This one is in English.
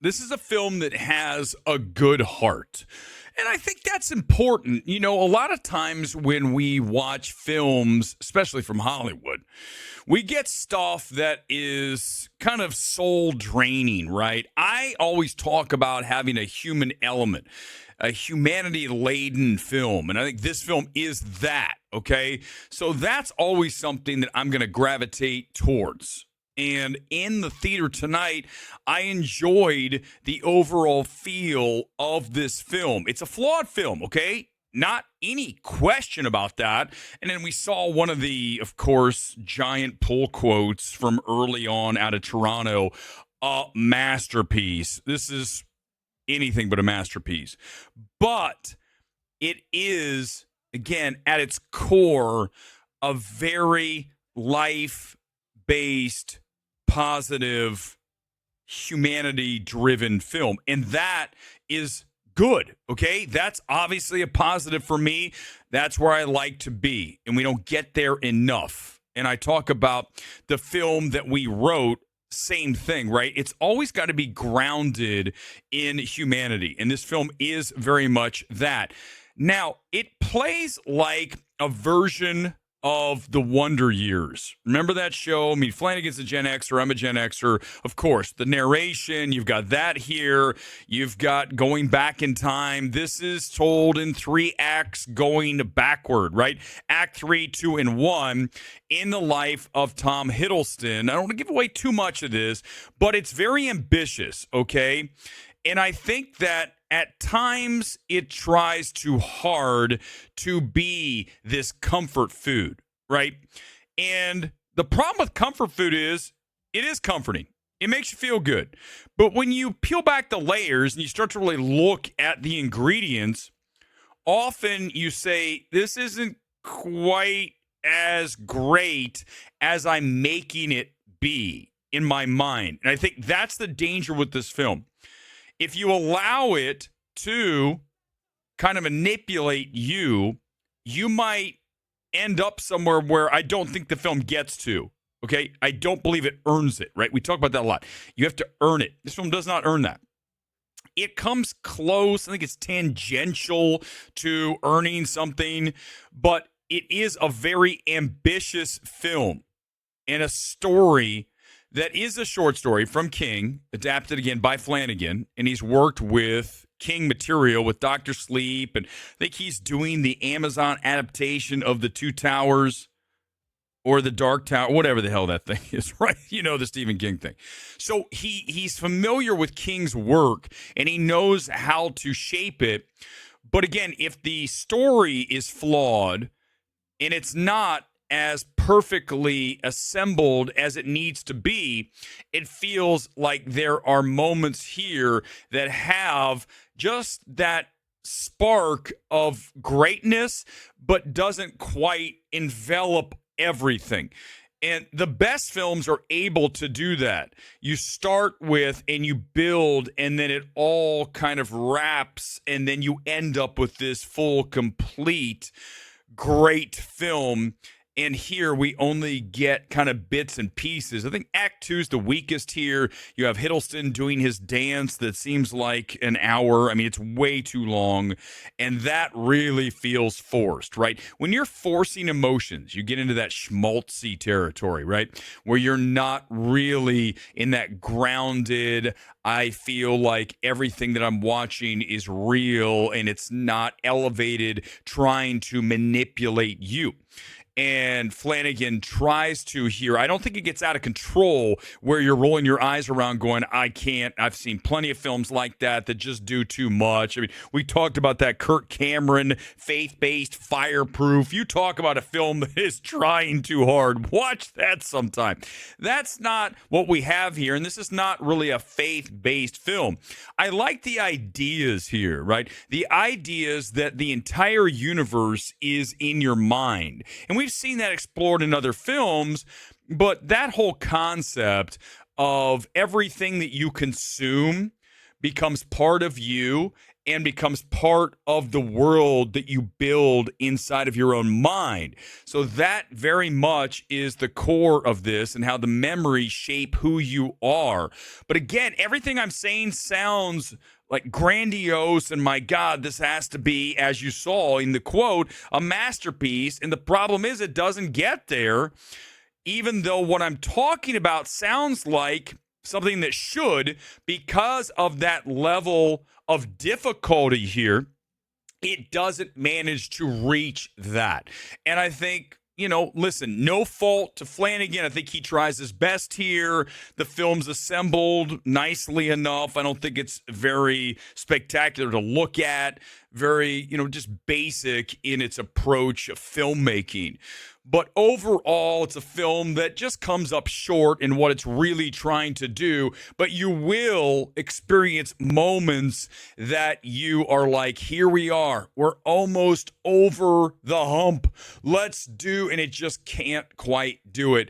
This is a film that has a good heart. And I think that's important. You know, a lot of times when we watch films, especially from Hollywood, we get stuff that is kind of soul draining, right? I always talk about having a human element, a humanity laden film. And I think this film is that, okay? So that's always something that I'm going to gravitate towards. And in the theater tonight, I enjoyed the overall feel of this film. It's a flawed film, okay? Not any question about that. And then we saw one of the, of course, giant pull quotes from early on out of Toronto, a masterpiece. This is anything but a masterpiece. But it is, again, at its core, a very life based, positive, humanity driven film. And that is good. Okay. That's obviously a positive for me. That's where I like to be. And we don't get there enough. And I talk about the film that we wrote. Same thing, right? It's always got to be grounded in humanity. And this film is very much that. Now, it plays like a version of the Wonder Years. Remember that show? I mean, Flanagan's a Gen Xer. I'm a Gen Xer. Of course, the narration, you've got that here. You've got going back in time. This is told in 3 acts going backward, right? Act 3, 2, and 1 in the life of Tom Hiddleston. I don't want to give away too much of this, but it's very ambitious, okay? And I think that at times it tries too hard to be this comfort food, right? And the problem with comfort food is it is comforting. It makes you feel good. But when you peel back the layers and you start to really look at the ingredients, often you say, this isn't quite as great as I'm making it be in my mind. And I think that's the danger with this film. If you allow it to kind of manipulate you, you might end up somewhere where I don't think the film gets to. Okay? I don't believe it earns it, right? We talk about that a lot. You have to earn it. This film does not earn that. It comes close. I think it's tangential to earning something, but it is a very ambitious film and a story that is a short story from King, adapted again by Flanagan, and he's worked with King material with Dr. Sleep, and I think he's doing the Amazon adaptation of The Two Towers or The Dark Tower, whatever the hell that thing is, right? You know, the Stephen King thing. So he's familiar with King's work, and he knows how to shape it. But again, if the story is flawed and it's not as perfectly assembled as it needs to be, it feels like there are moments here that have just that spark of greatness, but doesn't quite envelop everything. And the best films are able to do that. You start with and you build, and then it all kind of wraps, and then you end up with this full, complete, great film. And here we only get kind of bits and pieces. I think Act 2 is the weakest here. You have Hiddleston doing his dance that seems like an hour. I mean, it's way too long. And that really feels forced, right? When you're forcing emotions, you get into that schmaltzy territory, right? Where you're not really in that grounded, I feel like everything that I'm watching is real and it's not elevated, trying to manipulate you. And Flanagan tries to here. I don't think it gets out of control where you're rolling your eyes around going, I can't. I've seen plenty of films like that just do too much. I mean, we talked about that Kirk Cameron, faith-based, fireproof. You talk about a film that is trying too hard. Watch that sometime. That's not what we have here. And this is not really a faith-based film. I like the ideas here, right? The ideas that the entire universe is in your mind. And we've seen that explored in other films, but that whole concept of everything that you consume becomes part of you and becomes part of the world that you build inside of your own mind. So that very much is the core of this and how the memories shape who you are. But again, everything I'm saying sounds like grandiose, and my God, this has to be, as you saw in the quote, a masterpiece. And the problem is it doesn't get there, even though what I'm talking about sounds like something that should, because of that level of difficulty here. It doesn't manage to reach that. And I think, listen, no fault to Flanagan. I think he tries his best here. The film's assembled nicely enough. I don't think it's very spectacular to look at, very, just basic in its approach of filmmaking. But overall, it's a film that just comes up short in what it's really trying to do. But you will experience moments that you are like, here we are. We're almost over the hump. Let's do, and it just can't quite do it.